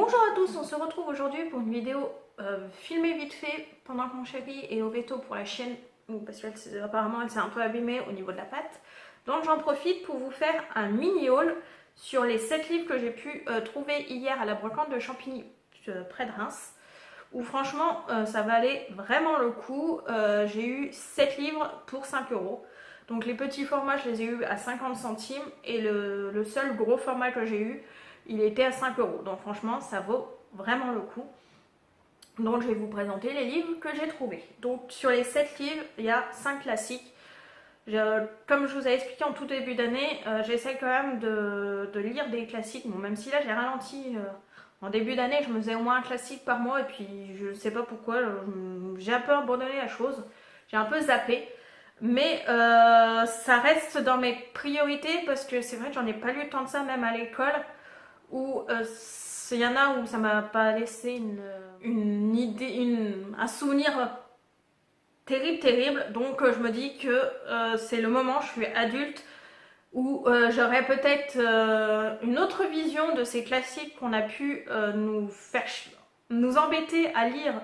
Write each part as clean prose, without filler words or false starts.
Bonjour à tous, on se retrouve aujourd'hui pour une vidéo filmée vite fait pendant que mon chéri est au veto pour la chienne, parce qu'apparemment elle s'est un peu abîmée au niveau de la patte. Donc j'en profite pour vous faire un mini haul sur les 7 livres que j'ai pu trouver hier à la brocante de Champigny près de Reims, où franchement ça valait vraiment le coup. J'ai eu 7 livres pour 5 euros. Donc les petits formats je les ai eu à 50 centimes et le seul gros format que j'ai eu il était à 5 euros. Donc franchement ça vaut vraiment le coup. Donc je vais vous présenter les livres que j'ai trouvés. Donc sur les 7 livres il y a 5 classiques. Comme je vous ai expliqué en tout début d'année, j'essaie quand même de lire des classiques. Bon, même si là j'ai ralenti en début d'année, je me faisais au moins un classique par mois et puis je ne sais pas pourquoi, j'ai un peu abandonné la chose. J'ai un peu zappé. Mais ça reste dans mes priorités parce que c'est vrai que j'en ai pas lu tant de ça même à l'école où il y en a où ça m'a pas laissé une idée, un souvenir terrible. Donc je me dis que c'est le moment, je suis adulte, où j'aurais peut-être une autre vision de ces classiques qu'on a pu nous embêter à lire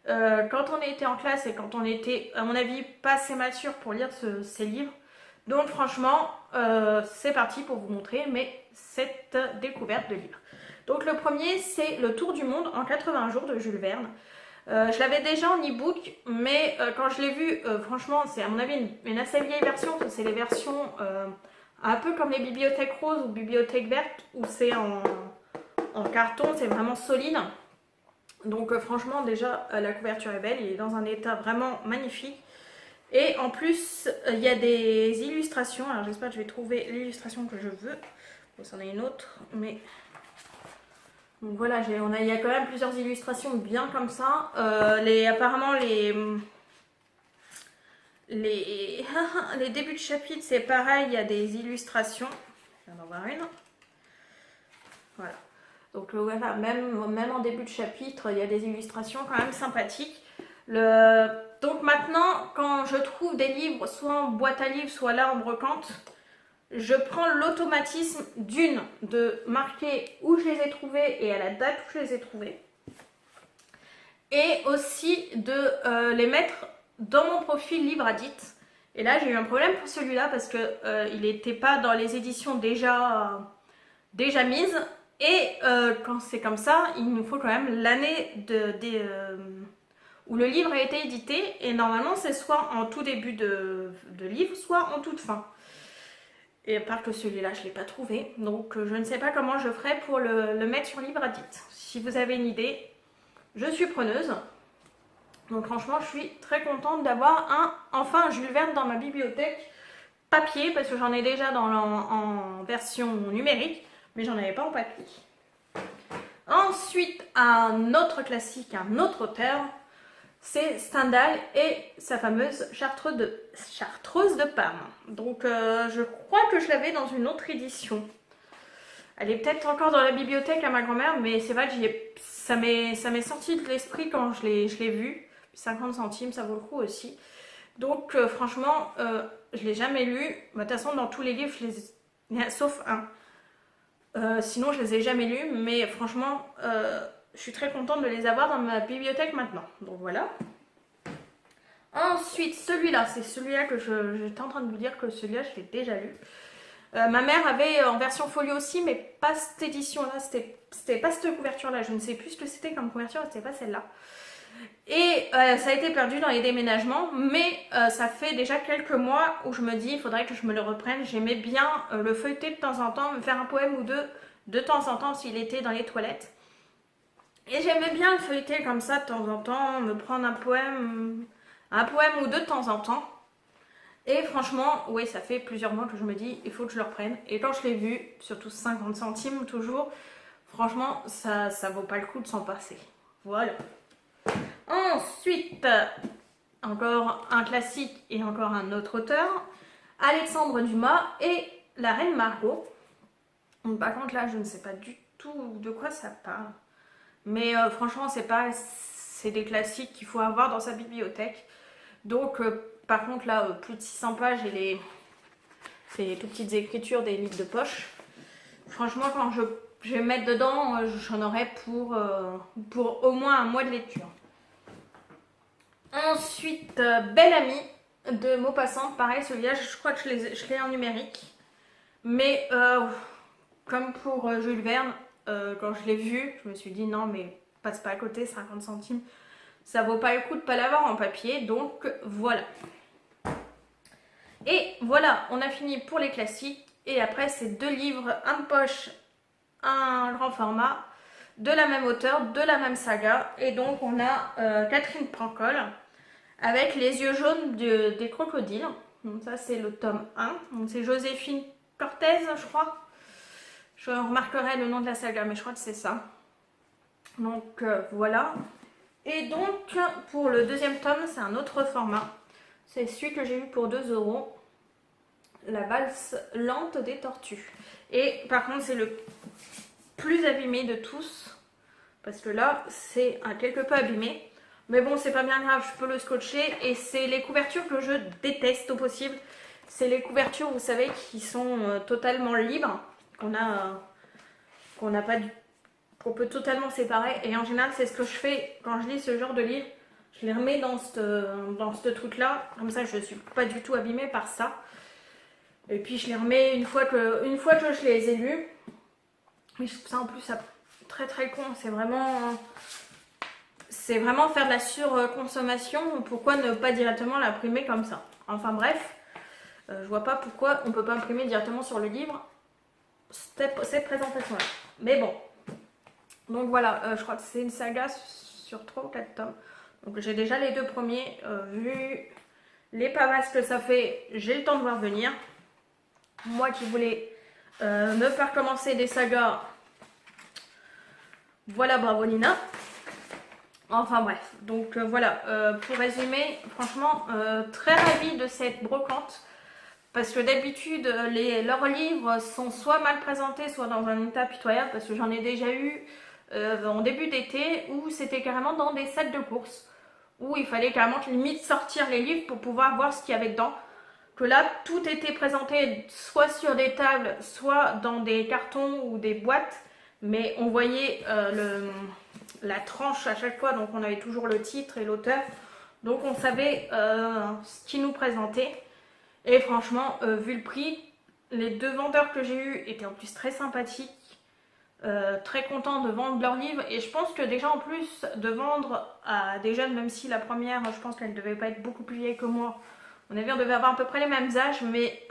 quand on était en classe et quand on était, à mon avis, pas assez mature pour lire ces livres. Donc franchement, c'est parti pour vous montrer cette découverte de livres. Donc le premier, c'est Le Tour du Monde en 80 jours de Jules Verne. Je l'avais déjà en e-book, mais quand je l'ai vu, franchement, c'est à mon avis une assez vieille version. C'est les versions un peu comme les bibliothèques roses ou bibliothèques vertes, où c'est en carton, c'est vraiment solide. Donc franchement, déjà, la couverture est belle, il est dans un état vraiment magnifique. Et en plus, il y a des illustrations. Alors j'espère que je vais trouver l'illustration que je veux. Bon, c'en est une autre, mais... Donc voilà, il y a quand même plusieurs illustrations bien comme ça. Apparemment, les débuts de chapitre, c'est pareil, il y a des illustrations. Je viens d'en voir une. Voilà. Donc voilà, même en début de chapitre, il y a des illustrations quand même sympathiques. Donc maintenant, quand je trouve des livres, soit en boîte à livres, soit là en brocante, je prends l'automatisme de marquer où je les ai trouvés et à la date où je les ai trouvés. Et aussi de les mettre dans mon profil Livre Addict. Et là, j'ai eu un problème pour celui-là parce qu'il n'était pas dans les éditions déjà mises. Et quand c'est comme ça, il nous faut quand même l'année où le livre a été édité. Et normalement, c'est soit en tout début de livre, soit en toute fin. Et à part que celui-là, je ne l'ai pas trouvé. Donc, je ne sais pas comment je ferai pour le mettre sur Livre Addict. Si vous avez une idée, je suis preneuse. Donc, franchement, je suis très contente d'avoir enfin un Jules Verne dans ma bibliothèque papier. Parce que j'en ai déjà en version numérique. Mais j'en avais pas en papier. Ensuite, un autre classique, un autre auteur, c'est Stendhal et sa fameuse Chartreuse de Parme. Donc je crois que je l'avais dans une autre édition. Elle est peut-être encore dans la bibliothèque à ma grand-mère, mais c'est vrai que ça m'est sorti de l'esprit quand je l'ai vu. 50 centimes, ça vaut le coup aussi. Donc franchement, je l'ai jamais lu. De toute façon, dans tous les livres, sauf un. Sinon, je les ai jamais lus, mais franchement, je suis très contente de les avoir dans ma bibliothèque maintenant. Donc voilà. Ensuite, celui-là, c'est celui-là que j'étais en train de vous dire que celui-là, je l'ai déjà lu. Ma mère avait en version folio aussi, mais pas cette édition-là, c'était pas cette couverture-là. Je ne sais plus ce que c'était comme couverture, c'était pas celle-là. Et ça a été perdu dans les déménagements, mais ça fait déjà quelques mois où je me dis il faudrait que je me le reprenne. J'aimais bien le feuilleter de temps en temps, me faire un poème ou deux de temps en temps s'il était dans les toilettes. Et j'aimais bien le feuilleter comme ça de temps en temps, me prendre un poème ou deux de temps en temps. Et franchement, oui, ça fait plusieurs mois que je me dis il faut que je le reprenne. Et quand je l'ai vu, surtout 50 centimes toujours, franchement, ça vaut pas le coup de s'en passer. Voilà. Ensuite, encore un classique et encore un autre auteur, Alexandre Dumas et La Reine Margot. Donc, par contre là, je ne sais pas du tout de quoi ça parle. Mais franchement, c'est des classiques qu'il faut avoir dans sa bibliothèque. Donc, par contre là, plus de 600 pages et c'est les toutes petites écritures des livres de poche. Franchement, quand je vais mettre dedans, j'en aurai pour au moins un mois de lecture. Ensuite, Belle Amie de Maupassant. Pareil, celui-là, je crois que je l'ai en numérique. Mais comme pour Jules Verne, quand je l'ai vu, je me suis dit non, mais passe pas à côté, 50 centimes. Ça vaut pas le coup de pas l'avoir en papier. Donc voilà. Et voilà, on a fini pour les classiques. Et après, c'est 2 livres, un de poche, un grand format, de la même auteure, de la même saga. Et donc, on a Catherine Pancol avec Les yeux jaunes des crocodiles. Donc ça, c'est le tome 1. Donc c'est Joséphine Cortez, je crois. Je remarquerai le nom de la saga, mais je crois que c'est ça. Donc voilà. Et donc, pour le deuxième tome, c'est un autre format. C'est celui que j'ai eu pour 2 €. La valse lente des tortues. Et par contre, c'est le plus abîmé de tous. Parce que là, c'est un quelque peu abîmé. Mais bon, c'est pas bien grave, je peux le scotcher. Et c'est les couvertures que je déteste au possible. C'est les couvertures, vous savez, qui sont totalement libres. Qu'on n'a pas du... qu'on peut totalement séparer. Et en général, c'est ce que je fais quand je lis ce genre de livre. Je les remets dans ce truc-là. Comme ça, je ne suis pas du tout abîmée par ça. Et puis, je les remets une fois que je les ai lus. Mais je trouve ça en plus très très con. C'est vraiment faire de la surconsommation. Pourquoi ne pas directement l'imprimer comme ça? Enfin bref, je vois pas pourquoi on peut pas imprimer directement sur le livre cette présentation-là. Mais bon. Donc voilà, je crois que c'est une saga sur 3 ou 4 tomes. Donc j'ai déjà les 2 premiers. Vu les pavasses que ça fait, j'ai le temps de voir venir. Moi qui voulais me faire commencer des sagas, voilà, bravo Nina. Enfin bref, donc voilà, pour résumer, franchement, très ravie de cette brocante. Parce que d'habitude, leurs livres sont soit mal présentés, soit dans un état pitoyable. Parce que j'en ai déjà eu en début d'été où c'était carrément dans des sacs de course. Où il fallait carrément limite sortir les livres pour pouvoir voir ce qu'il y avait dedans. Que là, tout était présenté soit sur des tables, soit dans des cartons ou des boîtes. Mais on voyait la tranche à chaque fois, donc on avait toujours le titre et l'auteur. Donc on savait ce qu'ils nous présentaient. Et franchement, vu le prix, les 2 vendeurs que j'ai eus étaient en plus très sympathiques. Très contents de vendre leurs livres. Et je pense que déjà en plus de vendre à des jeunes, même si la première, je pense qu'elle ne devait pas être beaucoup plus vieille que moi. On devait avoir à peu près les mêmes âges, mais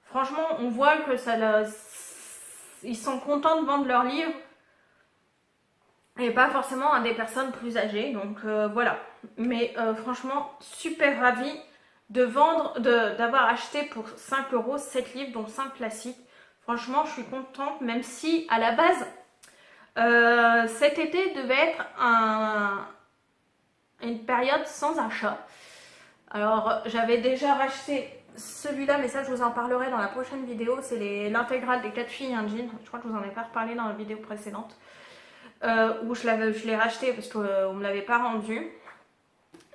franchement, on voit que ils sont contents de vendre leurs livres et pas forcément à des personnes plus âgées. Donc voilà. Mais franchement, super ravie d'avoir acheté pour 5 € 7 livres, dont 5 classiques. Franchement, je suis contente, même si à la base, cet été devait être une période sans achat. Alors, j'avais déjà racheté celui-là, mais ça, je vous en parlerai dans la prochaine vidéo. C'est l'intégrale des 4 filles un jean. Je crois que je vous en ai pas reparlé dans la vidéo précédente. Où je l'ai racheté parce qu'on ne me l'avait pas rendu.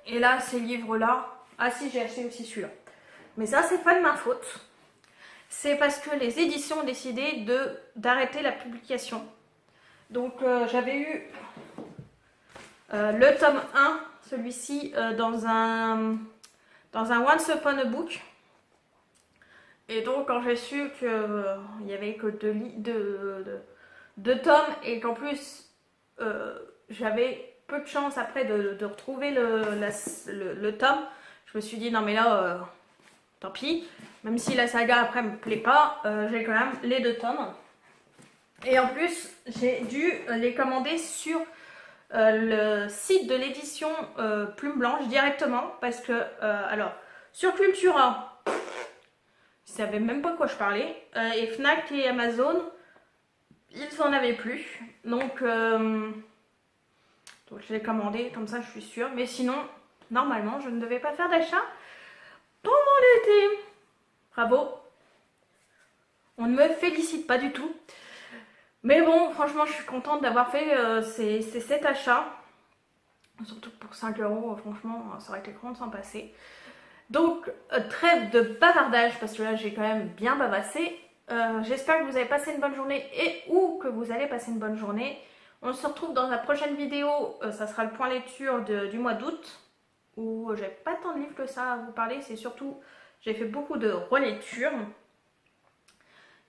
Et là, ces livres-là... Ah si, j'ai acheté aussi celui-là. Mais ça, c'est pas de ma faute. C'est parce que les éditions ont décidé d'arrêter la publication. Donc, j'avais eu le tome 1, celui-ci, dans un Once Upon a Book. Et donc, quand j'ai su qu'il n'y avait que 2 tomes et qu'en plus, j'avais peu de chance après de retrouver le tome, je me suis dit non mais là, tant pis, même si la saga après me plaît pas, j'ai quand même les 2 tomes. Et en plus, j'ai dû les commander sur le site de l'édition Plume Blanche directement parce que, alors, sur Cultura, je savais même pas de quoi je parlais, et Fnac et Amazon, ils en avaient plus. Donc je l'ai commandé, comme ça je suis sûre. Mais sinon, normalement, je ne devais pas faire d'achat pendant l'été. Bravo. On ne me félicite pas du tout. Mais bon, franchement, je suis contente d'avoir fait cet achat. Surtout pour 5 €, franchement, ça aurait été con de s'en passer. Donc, trêve de bavardage, parce que là, j'ai quand même bien bavassé. J'espère que vous avez passé une bonne journée et ou que vous allez passer une bonne journée. On se retrouve dans la prochaine vidéo, ça sera le point lecture du mois d'août, où j'ai pas tant de livres que ça à vous parler, c'est surtout, j'ai fait beaucoup de relectures.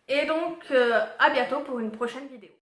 Et donc, à bientôt pour une prochaine vidéo.